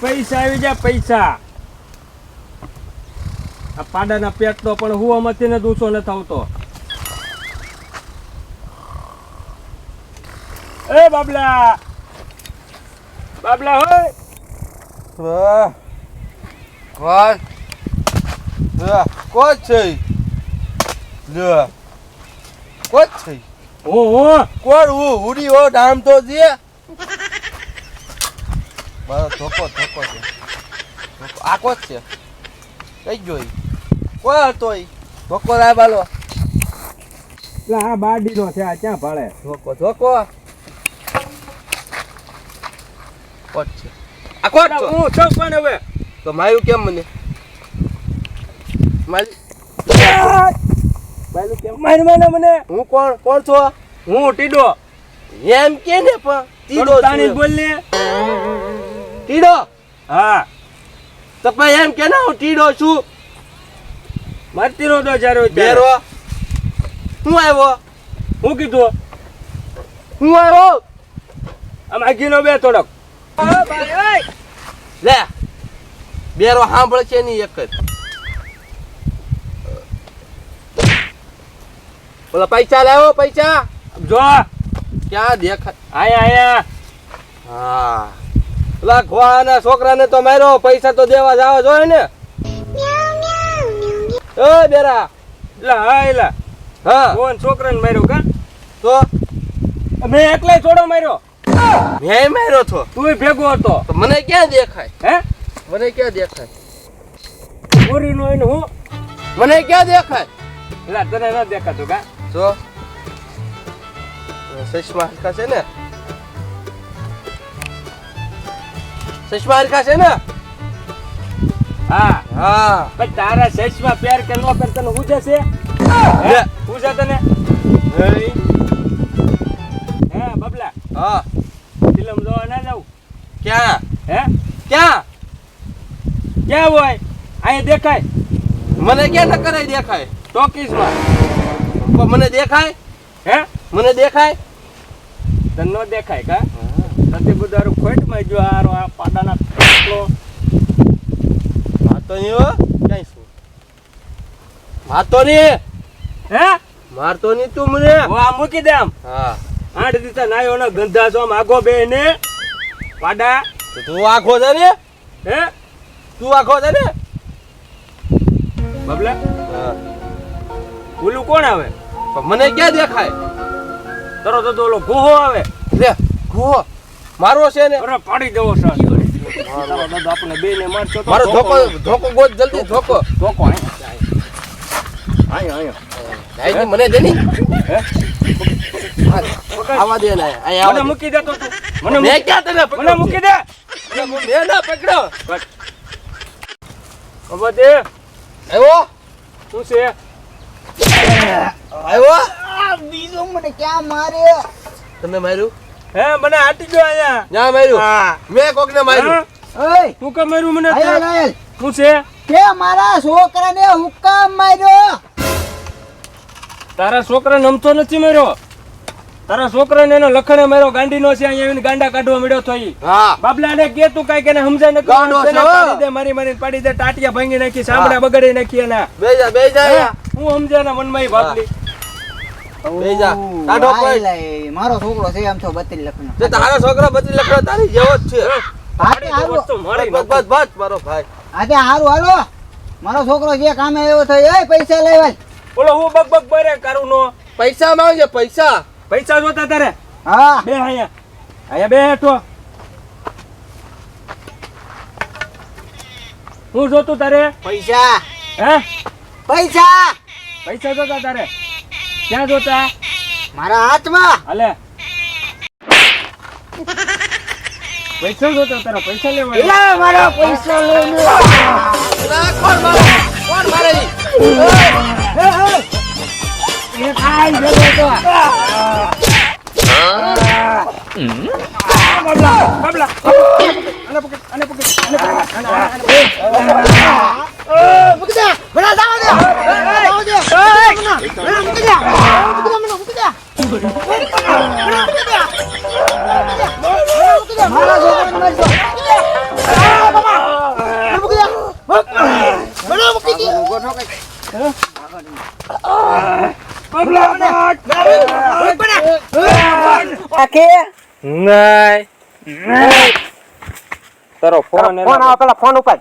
પૈસા આવી જાય પૈસા. આ પાડાના પેટ તો પણ હું આમાંથી ને ઊંચો ન થતો. એ બાબલા બાબલા હોય કોણ કોણ છે કોણ છે હું કોણ ઉડી હો નામ તો જે મારો ધોકો ધોકો છે આ કોણ છે કઈ જોઈ કોણ હતો ઈ ધોકો રાય બાલો આ બાડીનો છે આ ક્યાં ભાળે ધોકો ધોકો કોણ છે આ કોણ છો હું છું પણ હવે તો માર્યું કેમ મને મારી બાયલું કેમ મારવાના મને હું કોણ છો હું ટીડો એમ કે ને પણ ટીડો તાણી બોલ ને ટીડો હા તો ભાઈ એમ કે ના હું ટીડો છું મારતી નો તો જારો બેરો હું આવ્યો હું કીધું હું આવ્યો આમ આગીનો બે થોડોક લે બેરો સાંભળ છે ની એક જ ઓલા પૈસા લાવો પૈસા જો ક્યાં દેખાય આયા આયા હા ઓલા ખોવાના છોકરાને તો માર્યો પૈસા તો દેવા જાવ જોઈએ ને ઓ બેરા લા હાયલા હા કોણ છોકરાને માર્યો કા તો મેં એકલાય છોડો માર્યો મેં માર્યો છો તુંય ભેગો હતો તો મને ક્યાં દેખાય હે મને ક્યાં દેખાય પૂરીનો એને હું મને ક્યાં દેખાય લા તને ન દેખાતું કા જો સચમાં હરખા છે ને સચમાં હરખા છે ને હા હા પણ તારા સચમાં પ્યાર કે નો કર તને હું જશે લે. હું છે તને હે બબલા હા ફિલ્મ જોવા ના જાવ ક્યાં હે ક્યાં ક્યાં હોય અહીંયા દેખાય મને ક્યાં ટકરાઈ દેખાય ટોકીસમાં પણ મને દેખાય હે મને દેખાય તને નો દેખાય કા સતી બુધારું ખોટમાં જો આરો આ પાડાના પેટલો માતો ની હો ક્યાંય શું માતો ની હે મારતો ની તું મને હું આ મૂકી દે આમ હા 8 દિવસ નાયો ને ગંધા છો આમ આગો બે ને પાડા તો તું આખો છે ને હે તું આખો છે ને બબલા હા ઓલું કોણ આવે પણ મને ક્યાં દેખાય તરત જ ઓલો ગોહો આવે લે ગો મારો છે ને અરે પાડી દેવો સર તારો દાદા આપણે બે ને મારશો તો મારો ધોકો ધોકો ગોત જલ્દી ધોકો ધોકો આયા આઈ મને દે ની હે આવા દે ને આયા મને મૂકી દે તો તું મને મેં ક્યાં તને મને મૂકી દે મેં ના પકડ્યો હવે દે આવ્યો શું છે આવ્યો બીજો મને ક્યાં મારે તમે માર્યું હે મને આટી ગયો આયા ના માર્યું હા મેં કોકને માર્યું ઓય તું કે માર્યું મને આયલ આયલ શું છે તે મારા છોકરાને હુકામ માર્યો તારા છોકરાને નમતો નથી માર્યો તારા છોકરાને એનો લખણે માર્યો ગાંડીનો છે અહીંયા આવીને ગાંડા કાઢવા મળ્યો તો ઈ હા બાબલાને કે તું કાઈ કેને સમજાય ને ગાંડો છે, પાડી દે મારી પાડી દે ટાટિયા ભાંગી નાખી સાંભળા બગાડી નાખી એના બેજા હું સમજે ના મનમાં બાપલી બેજા કાઢો કોઈ આયલ, મારો છોકરો છે આમ તો 32 લખનો જે તારો છોકરો બધી લખડો તારી જેવો જ છે આજે હારું તો મારી બસ બસ બસ મારો ભાઈ આજે હારું હાલો મારો છોકરો જે કામે આવ્યો થયો એ પૈસા લેવાય બોલો હું બક બક બરે કરું નો પૈસા માંગે પૈસા પૈસા જોતા તારે હા બે અહીંયા બે હેઠો હું જોતું તારે પૈસા હે પૈસા પૈસા જોતા તારે ક્યાં જોતા મારા હાથમાં હાલે પૈસા જોતા તારા પૈસા લેવા એલા મારા પૈસા લઈને કોણ મારે ઈ? એ ખાઈ ગયો તો બાબલા આને પકડ મૂકી દે બડા જાવ દે મૂકી દે મારા છોકરાને મારજો આખે નહીં તારો ફોન ફોન આવો પેલા ફોન ઉપર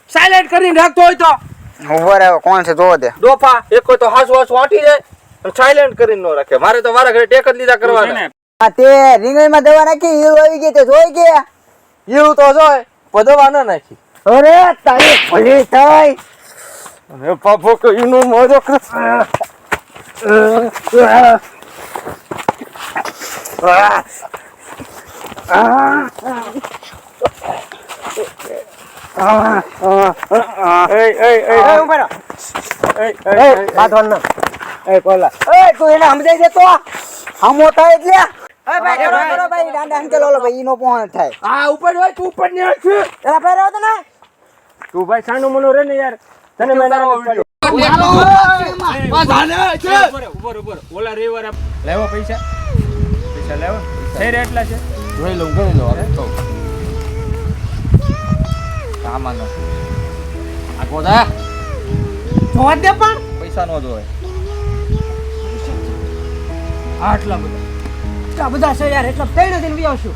સાયલેન્ટ કરીને રાખતો હોય તો ઉભો રહે કોણ છે જોવો દે ડોફા એક હોય તો હાસુ હાસુ આંટી જાય અને સાયલેન્ટ કરીને ન રાખે મારે તો મારા ઘરે ટેક જ લીધા કરવાના આ તે રીંગણીમાં દવા નાખી ઈળ આવી ગઈ તે જોઈ ગયા ઈળું તો જોય પણ દવા ન નાખી અરે તારી ભલી થઈ અને પાપો કે ઈનું મોજો તું એને સમજાઈ દે તો હમો થાય એટલે એ ભાઈ કરો કરો ભાઈ દાંડા હંકેલો ઓલો ભાઈ ઈનો પોણ થાય આ ઉપર હોય તું ઉપર ને છે એલા ભાઈ રહો તો ને તું ભાઈ સાનું મનો રે ને યાર તને મેં ઉભર ઓલા રવિવારે લેવો પૈસા લેવો થઈ રે એટલા છે ગણી લઉં તો સામાનો આ ગોદા જોવા દે પણ પૈસા નો જોય આટલા બધા છે યાર એટલા 3 દિન બી આવશું